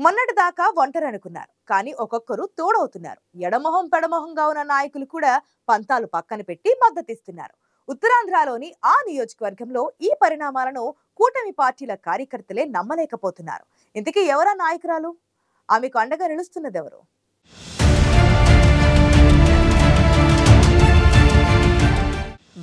మొన్నటిదాకా ఒంటరనుకున్నారు, కానీ ఒక్కొక్కరు తోడవుతున్నారు. ఎడమొహం పెడమొహంగా ఉన్న నాయకులు కూడా పంతాలు పక్కన పెట్టి మద్దతిస్తున్నారు. ఉత్తరాంధ్రలోని ఆ నియోజకవర్గంలో ఈ పరిణామాలను కూటమి పార్టీల కార్యకర్తలే నమ్మలేకపోతున్నారు. ఇంతకీ ఎవరా నాయకురాలు? ఆమెకు అండగా నిలుస్తున్నదెవరు?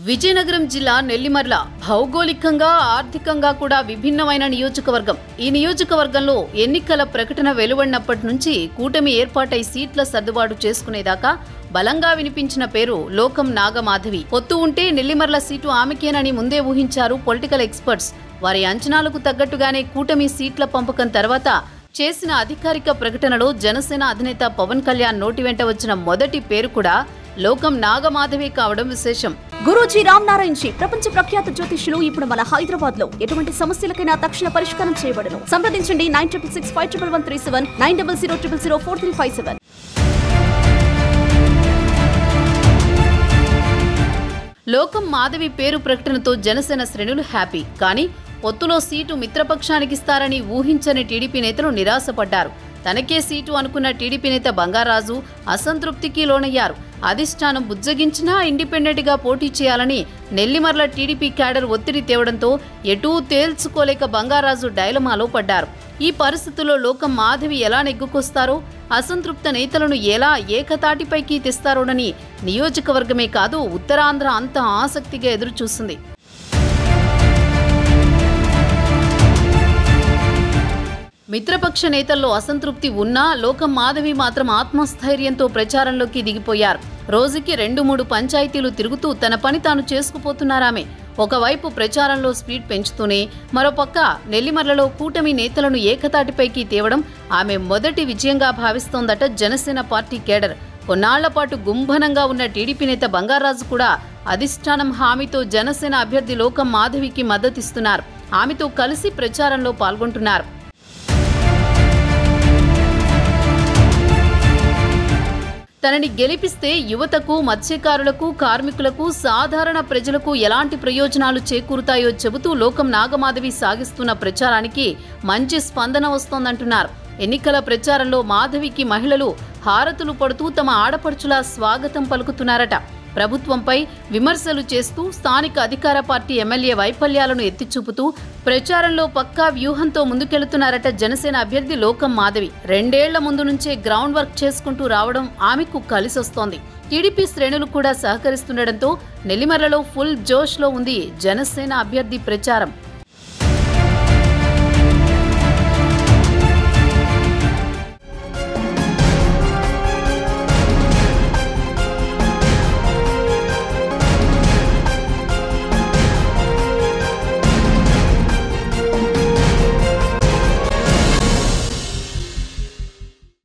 విజయనగరం జిల్లా నెల్లిమర్ల భౌగోళికంగా ఆర్థికంగా కూడా విభిన్నమైన నియోజకవర్గం. ఈ నియోజకవర్గంలో ఎన్నికల ప్రకటన వెలువడినప్పటి నుంచి కూటమి ఏర్పాటై సీట్ల సర్దుబాటు చేసుకునేదాకా బలంగా వినిపించిన పేరు లోకం నాగమాధవి. పొత్తు ఉంటే నెల్లిమర్ల సీటు ఆమెకేనని ముందే ఊహించారు పొలిటికల్ ఎక్స్పర్ట్స్. వారి అంచనాలకు తగ్గట్టుగానే కూటమి సీట్ల పంపకం తర్వాత చేసిన అధికారిక ప్రకటనలో జనసేన అధినేత పవన్ కళ్యాణ్ నోటి వెంట వచ్చిన మొదటి పేరు కూడా లోకం నాగమాధవి కావడం విశేషం. గురూజీ రామ్ నారాయణ్ జీ ప్రపంచ ప్రఖ్యాత జ్యోతిష్యులు ఇప్పుడు మన హైదరాబాద్ లో ఎటువంటి సమస్యలకైనా తక్షణ పరిష్కారం చేయబడును. సంప్రదించండి 96651137 9000004357. లోకం మాధవి పేరు ప్రకటనతో జనసేన శ్రేణులు హ్యాపీ. కానీ పొత్తులో సీటు మిత్రపక్షానికిస్తారని ఊహించని టీడీపీ నేతలు నిరాశపడ్డారు. తనకే సీటు అనుకున్న టీడీపీ నేత బంగారాజు అసంతృప్తికి లోనయ్యారు. అధిష్టానం బుజ్జగించినా ఇండిపెండెంట్ గా పోటీ చేయాలని నెల్లిమర్ల టీడీపీ క్యాడర్ ఒత్తిడి తేవడంతో ఎటూ తేల్చుకోలేక బంగారాజు డైలమాలో పడ్డారు. ఈ పరిస్థితుల్లో లోకం మాధవి ఎలా నెగ్గుకొస్తారో, అసంతృప్త నేతలను ఎలా ఏకతాటిపైకి తెస్తారోనని నియోజకవర్గమే కాదు ఉత్తరాంధ్ర అంత ఆసక్తిగా ఎదురుచూస్తుంది. మిత్రపక్ష నేతల్లో అసంతృప్తి ఉన్నా లోకం మాధవి మాత్రం ఆత్మస్థైర్యంతో ప్రచారంలోకి దిగిపోయారు. రోజుకి 2-3 పంచాయతీలు తిరుగుతూ తన పని తాను చేసుకుపోతున్నారామె. ఒకవైపు ప్రచారంలో స్పీడ్ పెంచుతూనే మరోపక్క నెల్లిమర్లలో కూటమి నేతలను ఏకతాటిపైకి తేవడం ఆమె మొదటి విజయంగా భావిస్తోందట జనసేన పార్టీ కేడర్. కొన్నాళ్ల పాటు గుంభనంగా ఉన్న టీడీపీ నేత బంగారాజు కూడా అధిష్టానం హామీతో జనసేన అభ్యర్థి లోకం మాధవికి మద్దతిస్తున్నారు. ఆమెతో కలిసి ప్రచారంలో పాల్గొంటున్నారు. తనని గెలిపిస్తే యువతకు, మత్స్యకారులకు, కార్మికులకు, సాధారణ ప్రజలకు ఎలాంటి ప్రయోజనాలు చేకూరుతాయో చెబుతూ లోకం నాగమాధవి సాగిస్తున్న ప్రచారానికి మంచి స్పందన వస్తోందంటున్నారు. ఎన్నికల ప్రచారంలో మాధవికి మహిళలు హారతులు పడుతూ తమ ఆడపడుచులా స్వాగతం పలుకుతున్నారట. ప్రభుత్వంపై విమర్శలు చేస్తూ స్థానిక అధికార పార్టీ ఎమ్మెల్యే వైఫల్యాలను ఎత్తిచూపుతూ ప్రచారంలో పక్కా వ్యూహంతో ముందుకెళ్తున్నారట జనసేన అభ్యర్థి లోకం మాధవి. 2 ఏళ్ల ముందు నుంచే గ్రౌండ్ వర్క్ చేసుకుంటూ రావడం ఆమెకు కలిసొస్తోంది. టీడీపీ శ్రేణులు కూడా సహకరిస్తుండటంతో నెల్లిమర్లలో ఫుల్ జోష్లో ఉంది జనసేన అభ్యర్థి ప్రచారం.